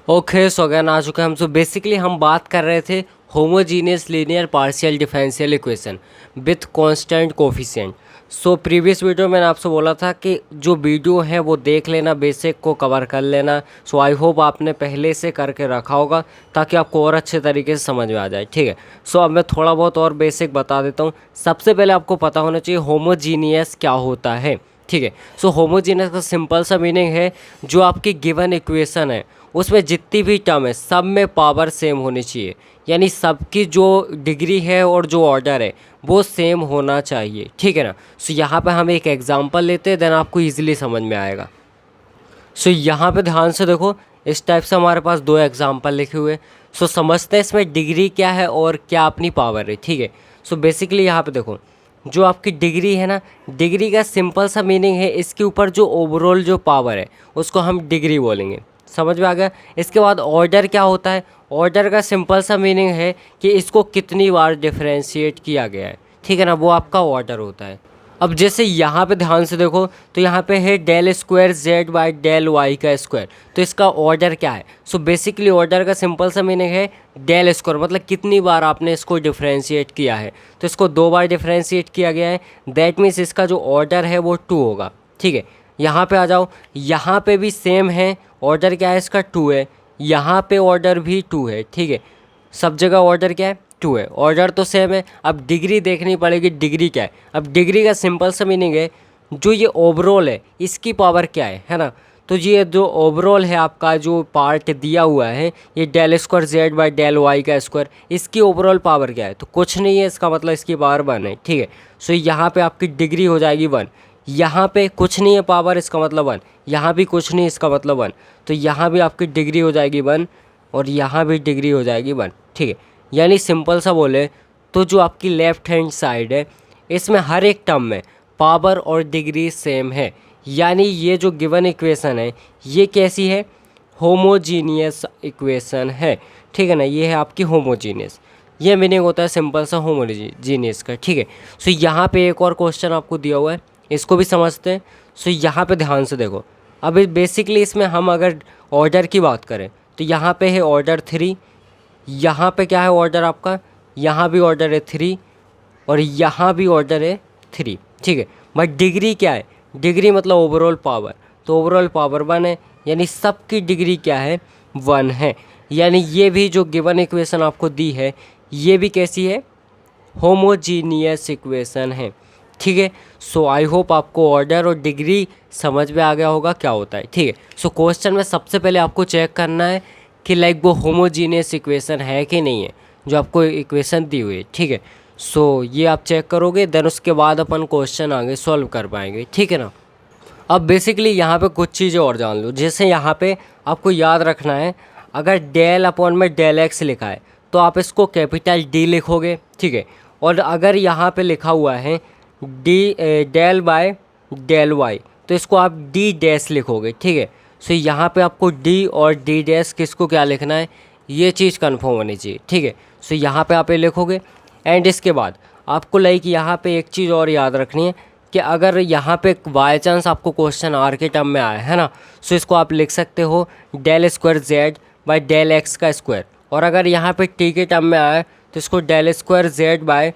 Okay so again आ चुके हैं हम। सो बेसिकली हम बात कर रहे थे homogeneous linear partial differential equation with constant coefficient. So previous video मैंने आपसे बोला था कि जो वीडियो है वो देख लेना, बेसिक को कवर कर लेना। सो आई होप आपने पहले से करके रखा होगा ताकि आपको और अच्छे तरीके से समझ में आ जाए। ठीक है, सो अब मैं थोड़ा बहुत और बेसिक बता देता हूँ। सबसे पहले आपको पता होना चाहिए होमोजीनियस क्या होता है। ठीक है, सो होमोजीनियस का सिंपल सा मीनिंग है जो आपकी गिवन इक्वेशन है उसमें जितनी भी टर्म है सब में पावर सेम होनी चाहिए, यानी सबकी जो डिग्री है और जो ऑर्डर है वो सेम होना चाहिए। ठीक है ना। सो यहाँ पे हम एक एग्जांपल लेते हैं, देन आपको इजीली समझ में आएगा। सो यहाँ पे ध्यान से देखो, इस टाइप से हमारे पास दो एग्जांपल लिखे हुए हैं। सो समझते हैं इसमें डिग्री क्या है और क्या अपनी पावर है। ठीक है, सो बेसिकली यहाँ पे देखो जो आपकी डिग्री है ना, डिग्री का सिंपल सा मीनिंग है इसके ऊपर जो ओवरऑल जो पावर है उसको हम डिग्री बोलेंगे। समझ में आ गया। इसके बाद ऑर्डर क्या होता है, ऑर्डर का सिंपल सा मीनिंग है कि इसको कितनी बार डिफरेंशिएट किया गया है। ठीक है ना, वो आपका ऑर्डर होता है। अब जैसे यहाँ पे ध्यान से देखो तो यहाँ पे है del square Z by del Y का स्क्वायर, तो इसका ऑर्डर क्या है। सो बेसिकली ऑर्डर का सिंपल सा मीनिंग है डेल स्क्वायर, मतलब कितनी बार आपने इसको डिफरेंशिएट किया है। तो इसको दो बार डिफरेंशिएट किया गया है, दैट मीन्स इसका जो ऑर्डर है वो 2 होगा। ठीक है, यहाँ पे आ जाओ, यहाँ पे भी सेम है, ऑर्डर क्या है इसका 2 है, यहाँ पे ऑर्डर भी 2 है। ठीक है, सब जगह ऑर्डर क्या है 2 है, ऑर्डर तो सेम है। अब डिग्री देखनी पड़ेगी, डिग्री क्या है। अब डिग्री का सिंपल सा मीनिंग है जो ये ओवरऑल है इसकी पावर क्या है ना। तो ये जो ओवरऑल है आपका जो पार्ट दिया हुआ है ये del square Z by del Y का स्क्वायर, इसकी ओवरऑल पावर क्या है, तो कुछ नहीं है, इसका मतलब इसकी पावर 1 है। ठीक है, सो यहाँ पे आपकी डिग्री हो जाएगी 1, यहाँ पे कुछ नहीं है पावर, इसका मतलब 1, यहाँ भी कुछ नहीं, इसका मतलब 1, तो यहाँ भी आपकी डिग्री हो जाएगी 1 और यहाँ भी डिग्री हो जाएगी 1। ठीक है, यानी सिंपल सा बोले तो जो आपकी लेफ़्ट हैंड साइड है इसमें हर एक टर्म में पावर और डिग्री सेम है, यानी ये जो गिवन इक्वेशन है ये कैसी है, होमोजीनियस इक्वेशन है। ठीक है ना, ये है आपकी होमोजीनियस, ये मीनिंग होता है सिंपल सा होमोजीनियस का। ठीक है, सो यहाँ पे एक और क्वेश्चन आपको दिया हुआ है, इसको भी समझते हैं। सो यहाँ पे ध्यान से देखो, अब बेसिकली इसमें हम अगर ऑर्डर की बात करें तो यहाँ पे है ऑर्डर 3, यहाँ पे क्या है ऑर्डर आपका, यहाँ भी ऑर्डर है 3 और यहाँ भी ऑर्डर है 3। ठीक है, बट डिग्री क्या है, डिग्री मतलब ओवरऑल पावर, तो ओवरऑल पावर 1 है, यानी सबकी डिग्री क्या है 1 है। यानी ये भी जो गिवन इक्वेशन आपको दी है ये भी कैसी है, होमोजीनियस इक्वेशन है। ठीक है, सो आई होप आपको ऑर्डर और डिग्री समझ में आ गया होगा क्या होता है। ठीक है, सो क्वेश्चन में सबसे पहले आपको चेक करना है कि लाइक वो होमोजीनियस इक्वेशन है कि नहीं है जो आपको इक्वेशन दी हुई है। ठीक है, सो ये आप चेक करोगे, देन उसके बाद अपन क्वेश्चन आगे सॉल्व कर पाएंगे। ठीक है ना। अब बेसिकली यहाँ पे कुछ चीज़ें और जान लो, जैसे यहाँ पे आपको याद रखना है अगर डेल अपॉन में डेल एक्स लिखा है तो आप इसको कैपिटल डी लिखोगे। ठीक है, और अगर यहाँ पे लिखा हुआ है D del by del Y तो इसको आप डी डैश लिखोगे। ठीक है, सो यहाँ पे आपको डी और डी डैश किसको क्या लिखना है ये चीज़ कन्फर्म होनी चाहिए। ठीक है, सो यहाँ पे आप ये लिखोगे एंड इसके बाद आपको लाइक यहाँ पे एक चीज़ और याद रखनी है कि अगर यहाँ पे बाय चांस आपको क्वेश्चन आर के टर्म में आया है ना, सो इसको आप लिख सकते हो del square Z by del x का स्क्वायर, और अगर यहाँ पे टी के टर्म में आया तो इसको del square Z by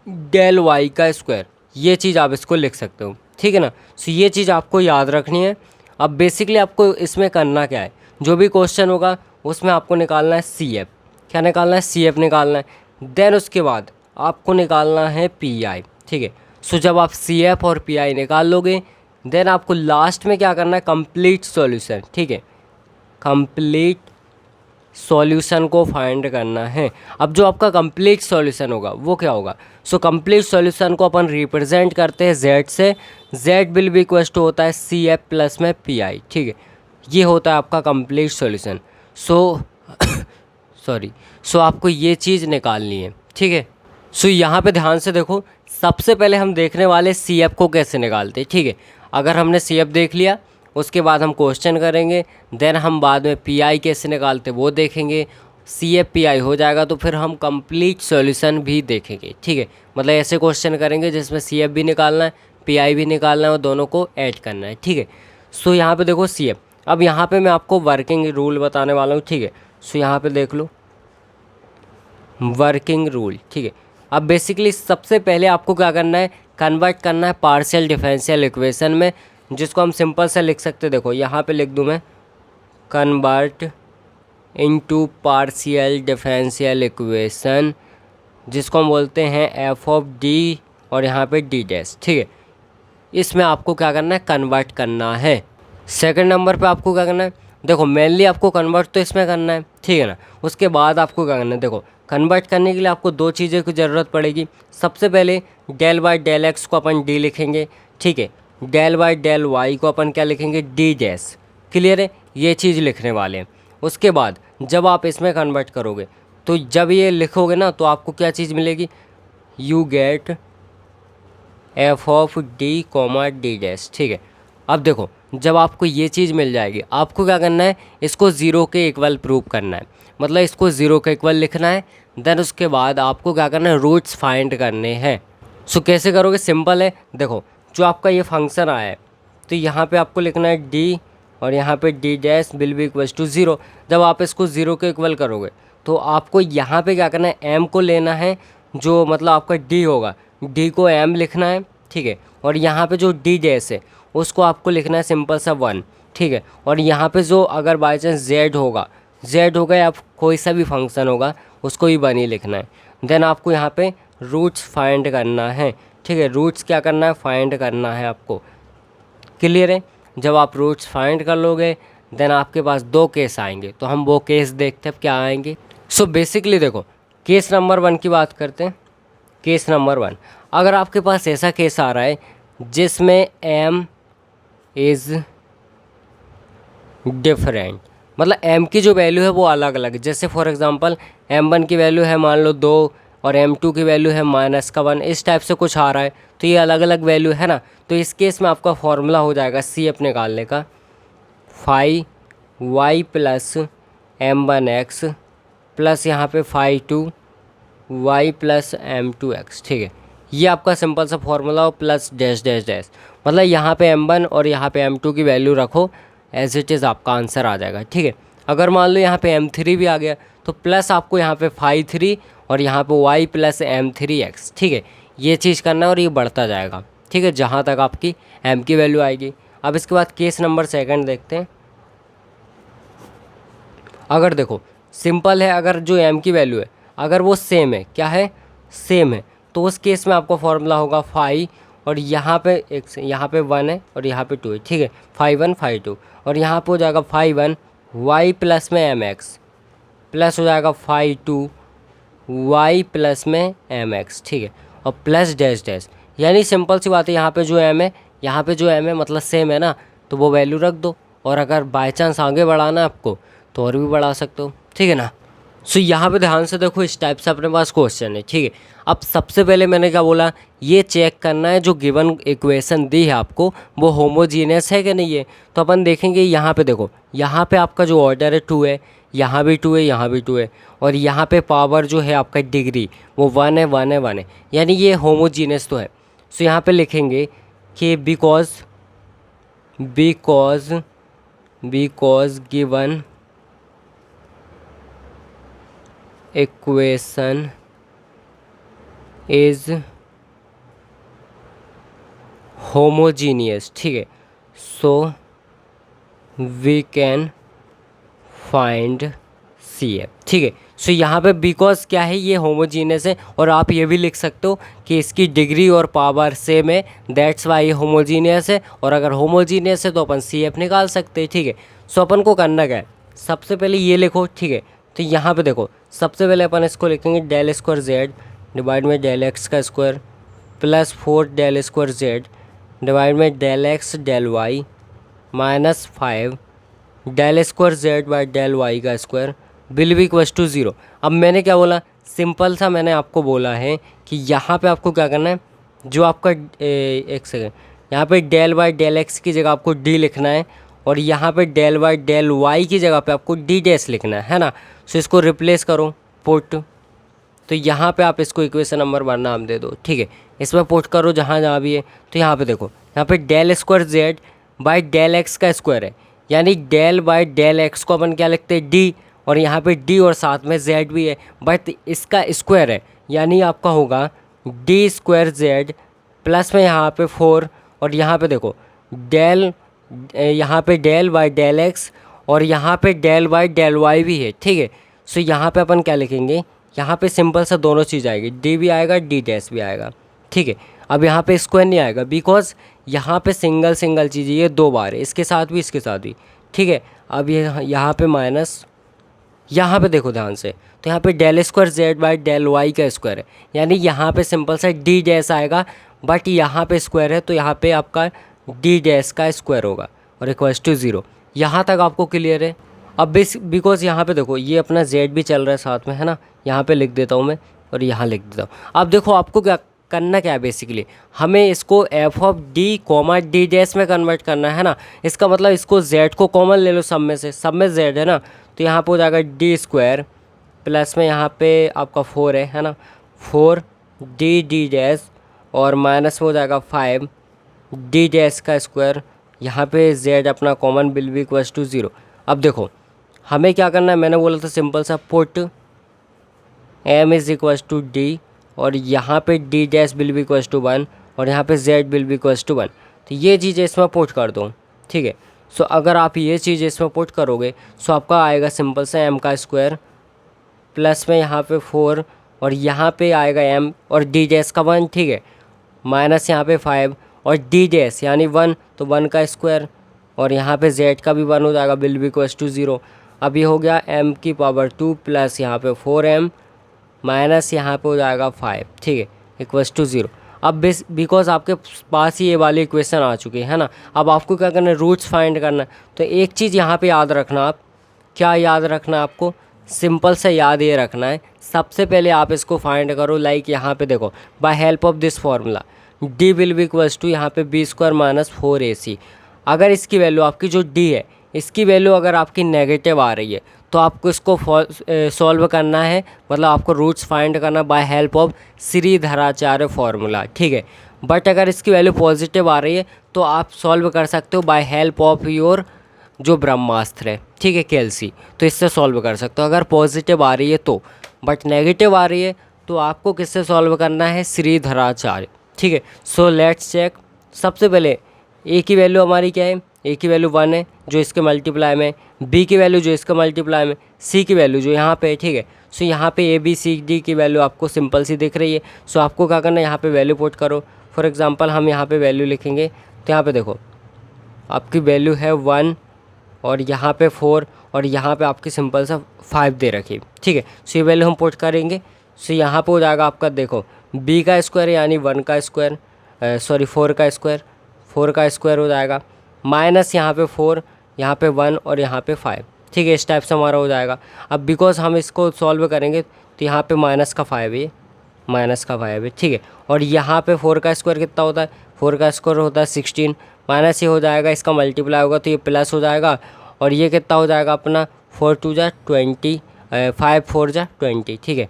del Y का स्क्वायर, ये चीज़ आप इसको लिख सकते हो। ठीक है ना, सो ये चीज़ आपको याद रखनी है। अब बेसिकली आपको इसमें करना क्या है, जो भी क्वेश्चन होगा उसमें आपको निकालना है सी एफ, क्या निकालना है सी एफ निकालना है, देन उसके बाद आपको निकालना है पी आई। ठीक है, सो जब आप सी एफ और पी आई निकाल लोगे देन आपको लास्ट में क्या करना है, कंप्लीट सॉल्यूशन। ठीक है, कंप्लीट सॉल्यूशन को फाइंड करना है। अब जो आपका कंप्लीट सॉल्यूशन होगा वो क्या होगा, सो कंप्लीट सॉल्यूशन को अपन रिप्रेजेंट करते हैं जेड से, Z will be equal to होता है सी एफ प्लस में पी आई। ठीक है, ये होता है आपका कंप्लीट सॉल्यूशन। सो सो आपको ये चीज़ निकालनी है। ठीक है, सो यहाँ पे ध्यान से देखो, सबसे पहले हम देखने वाले सी एफ को कैसे निकालते हैं। ठीक है, अगर हमने सी एफ देख लिया उसके बाद हम क्वेश्चन करेंगे, देन हम बाद में पी आई कैसे निकालते वो देखेंगे, सी एफ पी आई हो जाएगा तो फिर हम कंप्लीट सॉल्यूशन भी देखेंगे। ठीक है, मतलब ऐसे क्वेश्चन करेंगे जिसमें सी एफ भी निकालना है पी आई भी निकालना है और दोनों को ऐड करना है। ठीक है, सो यहाँ पे देखो सी एफ, अब यहाँ पे मैं आपको वर्किंग रूल बताने वाला हूँ, ठीक है। सो यहाँ पे देख लो वर्किंग रूल, ठीक है। अब बेसिकली सबसे पहले आपको क्या करना है, कन्वर्ट करना है पार्शियल डिफरेंशियल इक्वेशन में, जिसको हम सिंपल से लिख सकते हैं। देखो यहाँ पे लिख दूँ मैं, convert into partial differential equation, जिसको हम बोलते हैं एफ ऑफ डी और यहाँ पे डी डैश, ठीक है। इसमें आपको क्या करना है, कन्वर्ट करना है। सेकंड नंबर पे आपको क्या करना है, देखो मेनली आपको कन्वर्ट तो इसमें करना है, ठीक है ना। उसके बाद आपको क्या करना है, देखो कन्वर्ट करने के लिए आपको दो चीज़ों की ज़रूरत पड़ेगी। सबसे पहले डेल बाई डेल एक्स को अपन डी लिखेंगे, ठीक है। डेल बाई डेल वाई को अपन क्या लिखेंगे, डी डैश। क्लियर है, ये चीज़ लिखने वाले हैं। उसके बाद जब आप इसमें कन्वर्ट करोगे तो जब ये लिखोगे ना तो आपको क्या चीज़ मिलेगी, you get F of D comma D dash, ठीक है। अब देखो जब आपको ये चीज़ मिल जाएगी, आपको क्या करना है, इसको ज़ीरो के इक्वल प्रूव करना है, मतलब इसको ज़ीरो के इक्वल लिखना है। देन उसके बाद आपको क्या करना है, रूट्स फाइंड करने हैं। सो कैसे करोगे, सिंपल है। देखो जो आपका ये फंक्शन आया है तो यहाँ पे आपको लिखना है डी और यहाँ पे D dash will be equals to zero. जब आप इसको ज़ीरो के इक्वल करोगे तो आपको यहाँ पे क्या करना है, एम को लेना है, जो मतलब आपका डी होगा, डी को एम लिखना है, ठीक है। और यहाँ पे जो डी डैश है उसको आपको लिखना है सिंपल सा 1, ठीक है। और यहाँ पे जो अगर बाई चांस जेड होगा या कोई सा भी फंक्शन होगा उसको भी 1 ही लिखना है। देन आपको यहाँ पे रूट्स फाइंड करना है, ठीक है। रूट्स क्या करना है, फाइंड करना है आपको। क्लियर है, जब आप रूट्स फाइंड कर लोगे देन आपके पास दो केस आएंगे, तो हम वो केस देखते हैं क्या आएंगे। सो बेसिकली देखो केस नंबर 1 की बात करते हैं। केस नंबर 1, अगर आपके पास ऐसा केस आ रहा है जिसमें m इज़ डिफरेंट, मतलब m की जो वैल्यू है वो अलग अलग, जैसे फॉर एग्जांपल m1 की वैल्यू है मान लो 2 और m2 की वैल्यू है -1, इस टाइप से कुछ आ रहा है, तो ये अलग अलग वैल्यू है ना। तो इस केस में आपका फॉर्मूला हो जाएगा सी एफ निकालने का, phi Y plus m1x plus यहाँ पे फाई 2 y प्लस m2x, ठीक है। ये आपका सिंपल सा फॉर्मूला हो, प्लस डैश डैश डैश, मतलब यहाँ पे m1 और यहाँ पे m2 की वैल्यू रखो, एज इट इज़ आपका आंसर आ जाएगा, ठीक है। अगर मान लो यहाँ पे m3 भी आ गया तो प्लस आपको यहाँ पे फाई 3 और यहाँ पे y प्लस m3x, ठीक है। ये चीज़ करना है और ये बढ़ता जाएगा, ठीक है, जहाँ तक आपकी m की वैल्यू आएगी। अब इसके बाद केस नंबर 2 देखते हैं। अगर देखो सिंपल है, अगर जो m की वैल्यू है अगर वो सेम है, क्या है, सेम है, तो उस केस में आपका फॉर्मूला होगा फाई और यहाँ पे यहाँ पे 1 है और यहाँ पे 2 है, ठीक है। फाई 1 फाई 2 और यहाँ पे हो जाएगा फाई 1 y प्लस में mx प्लस हो जाएगा फाई 2 y प्लस में mx, ठीक है। और प्लस डैश डैश, यानी सिंपल सी बात है, यहाँ पे जो m है, यहाँ पे जो m है मतलब सेम है ना, तो वो वैल्यू रख दो। और अगर बाई चांस आगे बढ़ाना है आपको तो और भी बढ़ा सकते हो, ठीक है ना। सो यहाँ पे ध्यान से देखो, इस टाइप से अपने पास क्वेश्चन है, ठीक है। अब सबसे पहले मैंने क्या बोला, ये चेक करना है जो गिवन इक्वेशन दी है आपको वो होमोजीनियस है कि नहीं है। तो अपन देखेंगे यहाँ पे, देखो यहाँ पे आपका जो ऑर्डर है 2 है, यहाँ भी 2 है, यहाँ भी 2 है, और यहाँ पे पावर जो है आपका डिग्री वो 1 है 1 है 1 है, यानी ये होमोजीनियस तो है। सो यहाँ पे लिखेंगे कि because given equation is homogeneous, ठीक है। So we can find C F, ठीक है। सो यहाँ पे बिकॉज क्या है, ये होमोजीनियस है, और आप ये भी लिख सकते हो कि इसकी डिग्री और पावर सेम है, दैट्स वाई ये होमोजीनियस है। और अगर होमोजीनियस है तो अपन सी एफ निकाल सकते हैं, ठीक है। सो अपन को करना क्या है, सबसे पहले ये लिखो, ठीक है। तो यहाँ पे देखो सबसे पहले अपन इसको लिखेंगे डेल स्क्वायर जेड डिवाइड में डेल एक्स का square plus 4 del square z divide में del x del y minus 5 del square Z by del Y का square will be equals to 0। अब मैंने क्या बोला, सिंपल सा मैंने आपको बोला है कि यहाँ पे आपको क्या करना है, जो आपका एक सेकेंड, यहाँ पे डेल बाई डेल एक्स की जगह आपको डी लिखना है और यहाँ पे डेल बाई डेल वाई की जगह पे आपको डी डैश लिखना है ना। सो इसको रिप्लेस करो, पुट, तो यहाँ पे आप इसको इक्वेशन नंबर 1 नाम दे दो, ठीक है। इसमें पुट करो जहाँ जहाँ भी है। तो यहाँ पे देखो, यहाँ पे del square Z by del x का स्क्वायर है, यानी डेल बाय डेल एक्स को अपन क्या लिखते हैं डी, और यहाँ पे डी और साथ में जेड भी है, बट इसका स्क्वायर है, यानी आपका होगा डी स्क्वायर जेड प्लस में यहाँ पे 4, और यहाँ पे देखो डेल, यहाँ पे डेल बाय डेल एक्स और यहाँ पे डेल बाय डेल वाई भी है, ठीक है। सो यहाँ पे अपन क्या लिखेंगे, यहाँ पे सिंपल सा दोनों चीज़ आएगी, डी भी आएगा डी डैश भी आएगा, ठीक है। अब यहाँ पे स्क्वायर नहीं आएगा बिकॉज यहाँ पे सिंगल सिंगल चीज़ ये 2 बार है, इसके साथ भी इसके साथ भी, ठीक है। अब ये यहाँ पे माइनस, यहाँ पे देखो ध्यान से, तो यहाँ पे del square Z by del Y का स्क्वायर है, यानी यहाँ पे सिंपल सा डी डैश आएगा, बट यहाँ पे स्क्वायर है तो यहाँ पे आपका डी डैश का स्क्वायर होगा और इक्वल्स टू 0। यहाँ तक आपको क्लियर है। अब बिकॉज यहाँ पे देखो ये अपना जेड भी चल रहा है साथ में, है ना, यहाँ पे लिख देता हूँ मैं और यहाँ लिख देता हूँ। अब देखो आपको क्या करना, क्या है बेसिकली हमें इसको F of D comma D dash में कन्वर्ट करना है ना। इसका मतलब इसको जेड को कॉमन ले लो सब में से, सब में जेड है ना, तो यहाँ पे हो जाएगा डी स्क्वायर प्लस में यहाँ पे आपका 4 है ना, 4 डी डी डैश और माइनस में हो जाएगा 5 डी डैश का स्क्वायर, यहाँ पे जेड अपना common will be equals to 0। अब देखो हमें क्या करना है, मैंने बोला था सिंपल सा put M is equals to D और यहाँ पे D dash will be equals to 1 और यहाँ पे Z will be equals to 1, तो ये चीज़ें इसमें पुट कर दो, ठीक है। सो अगर आप ये चीज़ इसमें पुट करोगे सो आपका आएगा सिंपल सा एम का स्क्वायर प्लस में यहाँ पे 4 और यहाँ पे आएगा एम और डी डैश का 1, ठीक है, माइनस यहाँ पे 5 और डी डैश यानी 1 तो 1 का स्क्वायर और यहाँ पे जेड का भी 1 हो जाएगा, विल बी इक्वल्स टू 0। अब ये हो गया m की पावर 2 प्लस यहाँ पे 4m माइनस यहाँ पे हो जाएगा 5, ठीक है, इक्वल्स टू 0। अब बिकॉज आपके पास ही ये वाली इक्वेशन आ चुकी है ना, अब आपको क्या करना है, रूट्स फाइंड करना है। तो एक चीज़ यहाँ पे याद रखना, आप क्या याद रखना है आपको, सिंपल से याद ये रखना है, सबसे पहले आप इसको फाइंड करो, लाइक यहाँ पे देखो by help of this formula D will be equals to यहाँ पे बी स्क्वायर माइनस 4ac। अगर इसकी वैल्यू आपकी जो डी है इसकी वैल्यू अगर आपकी नेगेटिव आ रही है तो आपको इसको सॉल्व करना है, मतलब आपको रूट्स फाइंड करना by help of Shridharacharya formula, ठीक है। बट अगर इसकी वैल्यू पॉजिटिव आ रही है तो आप सॉल्व कर सकते हो बाय हेल्प ऑफ योर जो ब्रह्मास्त्र है, ठीक है, कैल्सी, तो इससे सॉल्व कर सकते हो अगर पॉजिटिव आ रही है तो। बट नेगेटिव आ रही है तो आपको किससे सॉल्व करना है, श्रीधराचार्य, ठीक है। So let's check. सबसे पहले ए की वैल्यू हमारी क्या है, ए की वैल्यू 1 है जो इसके मल्टीप्लाई में, बी की वैल्यू जो इसके मल्टीप्लाई में, सी की वैल्यू जो यहाँ पे है, ठीक है। सो यहाँ पे ए बी सी डी की वैल्यू आपको सिंपल सी दिख रही है। सो आपको क्या करना है, यहाँ पे वैल्यू पुट करो। फॉर एग्जांपल हम यहाँ पे वैल्यू लिखेंगे तो यहाँ पे देखो आपकी वैल्यू है 1 और यहाँ पे 4 और यहाँ पे आपकी सिंपल सा 5 दे रखी, ठीक है। सो ये वैल्यू हम पुट करेंगे। सो यहाँ पे हो जाएगा आपका देखो b का स्क्वायर यानी 1 का स्क्वायर, सॉरी 4 का स्क्वायर, 4 का स्क्वायर हो जाएगा माइनस यहाँ पे 4, यहाँ पे 1 और यहाँ पे 5, ठीक है। इस टाइप से हमारा हो जाएगा। अब बिकॉज हम इसको सॉल्व करेंगे तो यहाँ पे माइनस का 5 है, माइनस का 5 है, ठीक है। और यहाँ पे 4 का स्क्वायर कितना होता है, 4 का स्क्वायर होता है 16, माइनस ये हो जाएगा, इसका मल्टीप्लाई होगा तो ये प्लस हो जाएगा और ये कितना हो जाएगा अपना 4 2 जा 20, 5 4 जा 20, ठीक है।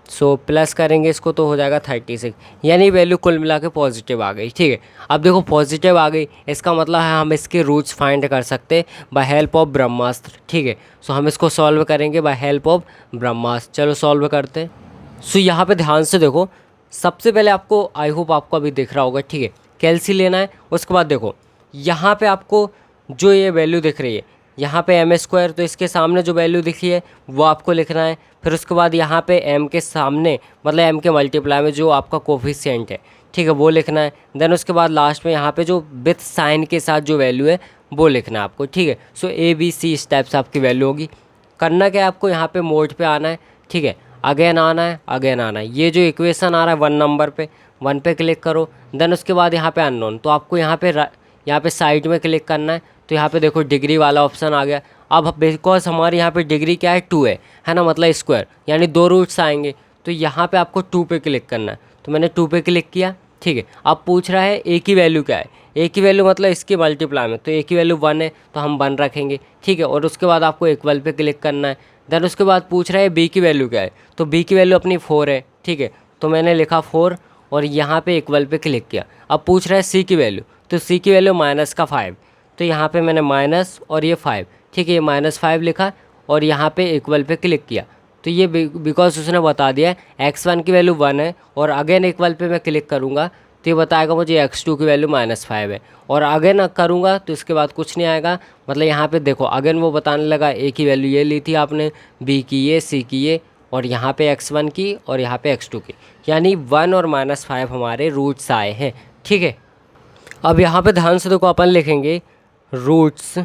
सो प्लस करेंगे इसको तो हो जाएगा 36, यानी वैल्यू कुल मिला के पॉजिटिव आ गई, ठीक है। अब देखो पॉजिटिव आ गई, इसका मतलब है हम इसके रूट्स फाइंड कर सकते हैं बाय हेल्प ऑफ ब्रह्मास्त्र, ठीक है। सो हम इसको सॉल्व करेंगे बाय हेल्प ऑफ ब्रह्मास्त्र। चलो सॉल्व करते हैं। सो यहाँ पे ध्यान से देखो, सबसे पहले आपको, आई होप आपको अभी दिख रहा होगा, ठीक है, कैल्सी लेना है। उसके बाद देखो यहाँ पे आपको जो ये वैल्यू दिख रही है, यहाँ पे एम स्क्वायर, तो इसके सामने जो वैल्यू दिखी है वो आपको लिखना है। फिर उसके बाद यहाँ पे एम के सामने मतलब एम के मल्टीप्लाई में जो आपका कोफिशिएंट है, ठीक है, वो लिखना है। देन उसके बाद लास्ट में यहाँ पे जो विथ साइन के साथ जो वैल्यू है वो लिखना है आपको, ठीक है। सो ए बी सी इस टाइप से आपकी वैल्यू होगी। करना क्या है आपको, यहाँ पे मोड पे आना है, ठीक है, अगेन आना है, अगेन आना है। ये जो इक्वेशन आ रहा है 1 नंबर पे, 1 पे क्लिक करो। देन उसके बाद यहाँ पे अननोन, तो आपको यहाँ पे साइड में क्लिक करना है। तो यहाँ पे देखो डिग्री वाला ऑप्शन आ गया। अब बिकॉज हमारे यहाँ पे डिग्री क्या है 2 है ना, मतलब स्क्वायर, यानी 2 रूट्स आएंगे। तो यहाँ पे आपको 2 पे क्लिक करना है, तो मैंने 2 पे क्लिक किया, ठीक है। अब पूछ रहा है ए की वैल्यू क्या है, ए की वैल्यू मतलब इसकी मल्टीप्लाई में, तो ए की वैल्यू 1 है तो हम 1 रखेंगे, ठीक है। और उसके बाद आपको इक्वल पे क्लिक करना है। देन उसके बाद पूछ रहा है बी की वैल्यू क्या है, तो बी की वैल्यू अपनी 4 है, ठीक है, तो मैंने लिखा 4 और यहाँ पे इक्वल पे क्लिक किया। अब पूछ रहा है सी की वैल्यू, तो सी की वैल्यू माइनस का 5, तो यहाँ पे मैंने माइनस और ये 5, ठीक है, ये -5 लिखा और यहाँ पे इक्वल पे क्लिक किया। तो ये बिकॉज उसने बता दिया x1 की वैल्यू 1 है और अगेन इक्वल पे मैं क्लिक करूँगा तो ये बताएगा मुझे x2 की वैल्यू -5 है, और अगेन करूँगा तो इसके बाद कुछ नहीं आएगा। मतलब यहाँ पे देखो अगेन वो बताने लगा a की वैल्यू ये ली थी आपने, b की ये, c की ये, और यहाँ पे x1 की और यहाँ पे x2 की, यानी 1 और -5 हमारे रूट्स आए हैं, ठीक है। अब यहाँ पे ध्यान से देखो अपन लिखेंगे roots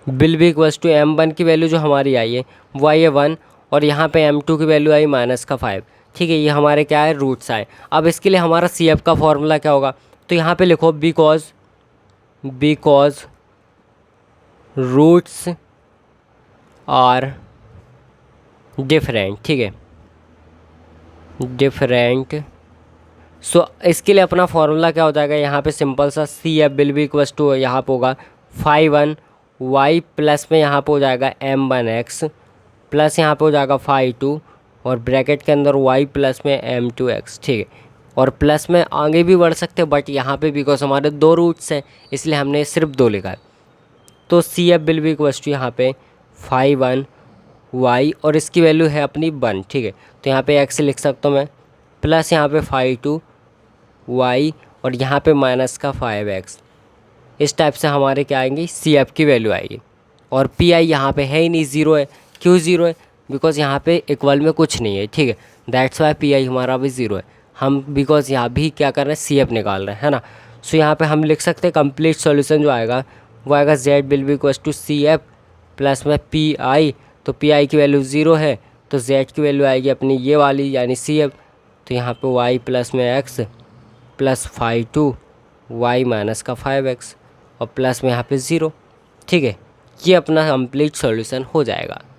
will be equals to m1 की वैल्यू जो हमारी आई है वो आई है 1 और यहाँ पे m2 की वैल्यू आई -5, ठीक है। ये हमारे क्या है, रूट्स आए। अब इसके लिए हमारा CF का फॉर्मूला क्या होगा, तो यहाँ पे लिखो बिकॉज रूट्स आर डिफरेंट, ठीक है, डिफरेंट। सो इसके लिए अपना फॉर्मूला क्या हो जाएगा, यहाँ पे सिंपल सा CF will be equals to यहाँ पे होगा 5 y प्लस में यहाँ पे हो जाएगा m1x प्लस यहाँ पे हो जाएगा 5 और ब्रैकेट के अंदर y प्लस में m2x, ठीक है। और प्लस में आगे भी बढ़ सकते हैं बट यहाँ पे बिकॉज हमारे 2 रूट्स हैं इसलिए हमने सिर्फ 2 लिखा है। तो CF will be equals to यहाँ पे 5 y और इसकी वैल्यू है अपनी 1, ठीक है। तो यहाँ पे x लिख सकता हूँ मैं, प्लस यहाँ पे 5 y और यहाँ पे माइनस का 5x। इस टाइप से हमारे क्या आएंगी, CF की वैल्यू आएगी। और PI यहाँ पे है ही नहीं, ज़ीरो है। क्यों ज़ीरो है, बिकॉज यहाँ पे इक्वल में कुछ नहीं है, ठीक है, दैट्स वाई PI हमारा भी ज़ीरो है। हम बिकॉज यहाँ भी क्या कर रहे हैं, CF निकाल रहे हैं, है ना। सो यहाँ पे हम लिख सकते हैं कंप्लीट सॉल्यूशन जो आएगा वो आएगा Z will be equals to CF plus में PI। तो PI की वैल्यू 0 है तो Z की वैल्यू आएगी अपनी ये वाली यानी CF। तो यहाँ पे y प्लस में x प्लस 5 y माइनस का 5x और प्लस में यहाँ पे 0, ठीक है। ये अपना कंप्लीट सॉल्यूशन हो जाएगा।